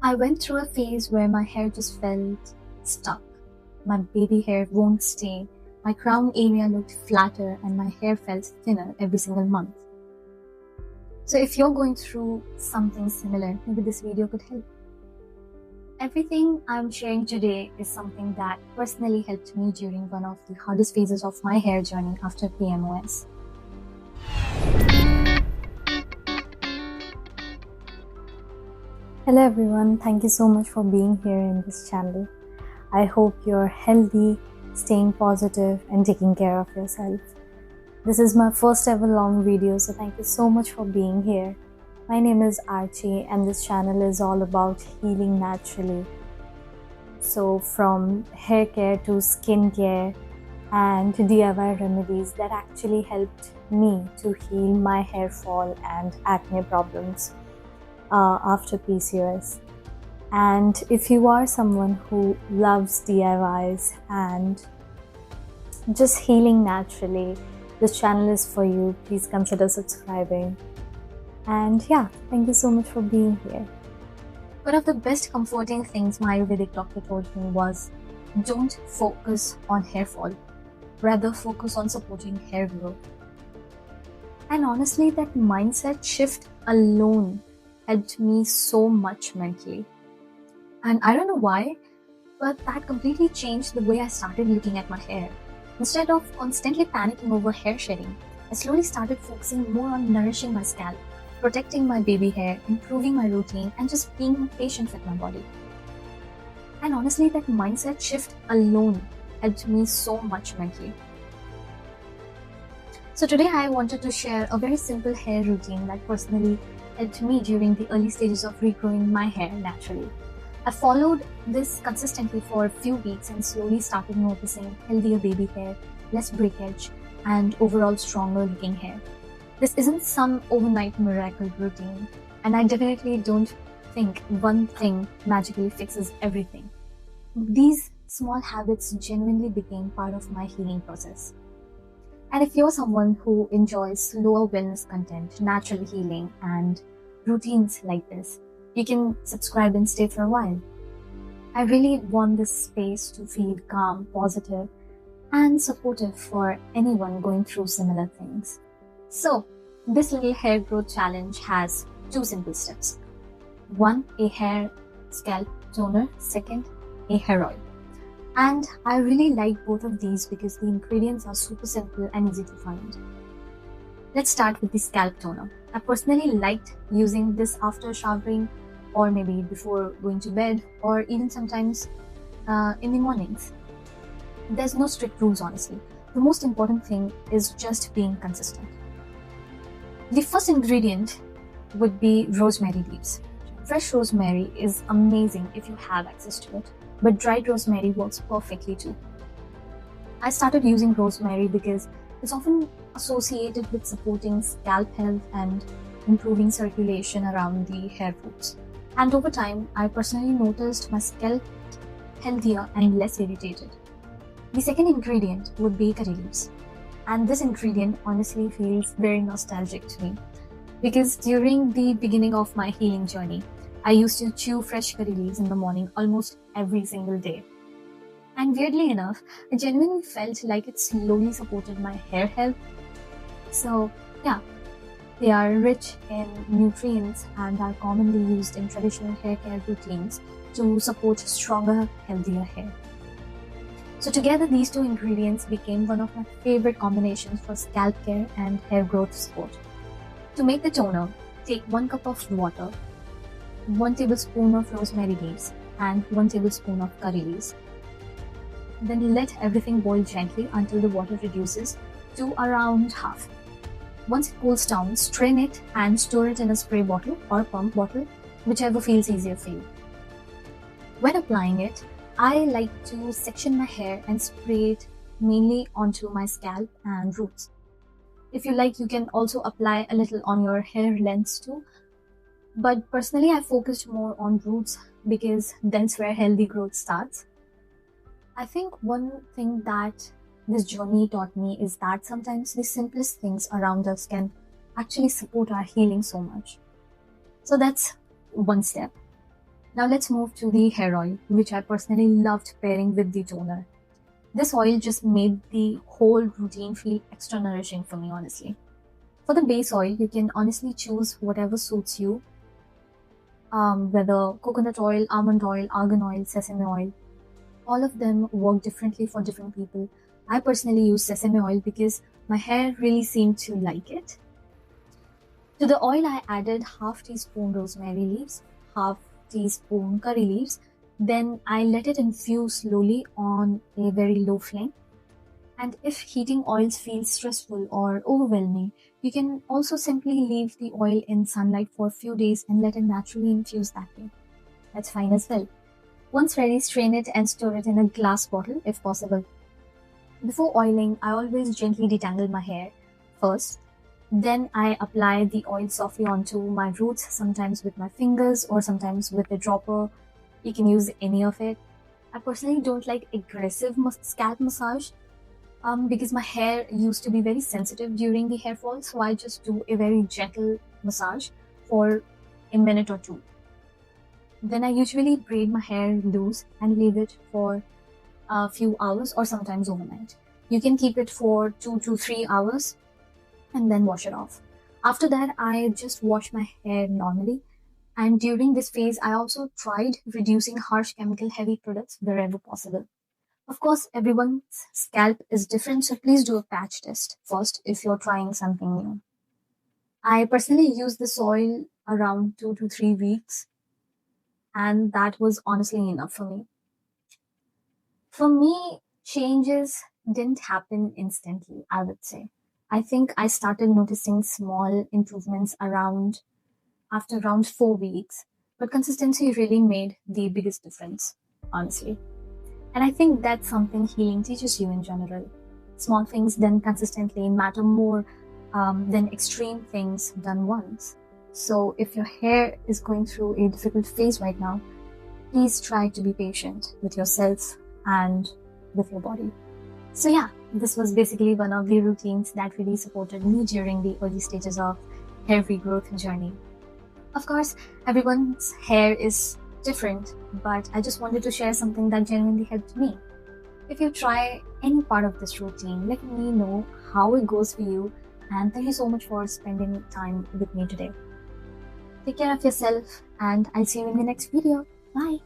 I went through a phase where my hair just felt stuck. My baby hair won't stay, my crown area looked flatter, and my hair felt thinner every single month. So, if you're going through something similar, maybe this video could help. Everything I'm sharing today is something that personally helped me during one of the hardest phases of my hair journey after PMOS. Hello everyone, thank you so much for being here in this channel. I hope you're healthy, staying positive and taking care of yourself. This is my first ever long video, so thank you so much for being here. My name is Archie and this channel is all about healing naturally. So from hair care to skin care and DIY remedies that actually helped me to heal my hair fall and acne problems after PCOS. And if you are someone who loves DIYs and just healing naturally, this channel is for you. Please consider subscribing. And yeah, thank you so much for being here. One of the best comforting things my Ayurvedic doctor told me was, don't focus on hair fall, rather focus on supporting hair growth. And honestly, that mindset shift alone helped me so much mentally. And I don't know why, but that completely changed the way I started looking at my hair. Instead of constantly panicking over hair shedding, I slowly started focusing more on nourishing my scalp, protecting my baby hair, improving my routine, and just being patient with my body. And honestly, that mindset shift alone helped me so much mentally. So today I wanted to share a very simple hair routine that personally helped me during the early stages of regrowing my hair naturally. I followed this consistently for a few weeks and slowly started noticing healthier baby hair, less breakage, and overall stronger looking hair. This isn't some overnight miracle routine, and I definitely don't think one thing magically fixes everything. These small habits genuinely became part of my healing process. And if you're someone who enjoys slower wellness content, natural healing, and routines like this, you can subscribe and stay for a while. I really want this space to feel calm, positive, and supportive for anyone going through similar things. So, this little hair growth challenge has 2 simple steps. 1, a hair scalp toner. 2, a hair oil. And I really like both of these because the ingredients are super simple and easy to find. Let's start with the scalp toner. I personally liked using this after showering, or maybe before going to bed, or even sometimes in the mornings. There's no strict rules, honestly. The most important thing is just being consistent. The first ingredient would be rosemary leaves. Fresh rosemary is amazing if you have access to it, but dried rosemary works perfectly too. I started using rosemary because it's often associated with supporting scalp health and improving circulation around the hair roots. And over time, I personally noticed my scalp healthier and less irritated. The second ingredient would be curry leaves. And this ingredient honestly feels very nostalgic to me because during the beginning of my healing journey, I used to chew fresh curry leaves in the morning almost every single day. And weirdly enough, I genuinely felt like it slowly supported my hair health. So yeah, they are rich in nutrients and are commonly used in traditional hair care routines to support stronger, healthier hair. So together, these 2 ingredients became one of my favorite combinations for scalp care and hair growth support. To make the toner, take 1 cup of water, 1 tablespoon of rosemary leaves, and 1 tablespoon of curry leaves. Then let everything boil gently until the water reduces to around half. Once it cools down, strain it and store it in a spray bottle or pump bottle, whichever feels easier for you. When applying it, I like to section my hair and spray it mainly onto my scalp and roots. If you like, you can also apply a little on your hair lengths too. But personally, I focused more on roots because that's where healthy growth starts. I think one thing that this journey taught me is that sometimes the simplest things around us can actually support our healing so much. So that's one step. Now let's move to the hair oil, which I personally loved pairing with the toner. This oil just made the whole routine feel extra nourishing for me, honestly. For the base oil, you can honestly choose whatever suits you, whether coconut oil, almond oil, argan oil, sesame oil. All of them work differently for different people. I personally use sesame oil because my hair really seemed to like it. To the oil, I added half teaspoon rosemary leaves, half teaspoon curry leaves. Then I let it infuse slowly on a very low flame. And if heating oils feels stressful or overwhelming, you can also simply leave the oil in sunlight for a few days and let it naturally infuse that way. That's fine as well. Once ready, strain it and store it in a glass bottle if possible. Before oiling, I always gently detangle my hair first. Then I apply the oil softly onto my roots, sometimes with my fingers or sometimes with a dropper. You can use any of it. I personally don't like aggressive scalp massage because my hair used to be very sensitive during the hair fall, so I just do a very gentle massage for a minute or two. Then I usually braid my hair loose and leave it for a few hours or sometimes overnight. You can keep it for 2 to 3 hours and then wash it off. After that, I just wash my hair normally. And during this phase, I also tried reducing harsh chemical heavy products wherever possible. Of course, everyone's scalp is different, so please do a patch test first if you're trying something new. I personally use this oil around 2 to 3 weeks, and that was honestly enough for me. For me, changes didn't happen instantly, I would say. I think I started noticing small improvements after around 4 weeks, but consistency really made the biggest difference, honestly. And I think that's something healing teaches you in general. Small things done consistently matter more than extreme things done once. So if your hair is going through a difficult phase right now, please try to be patient with yourself and with your body. So yeah, this was basically one of the routines that really supported me during the early stages of hair regrowth journey. Of course, everyone's hair is different, but I just wanted to share something that genuinely helped me. If you try any part of this routine, let me know how it goes for you, and thank you so much for spending time with me today. Take care of yourself, and I'll see you in the next video. Bye.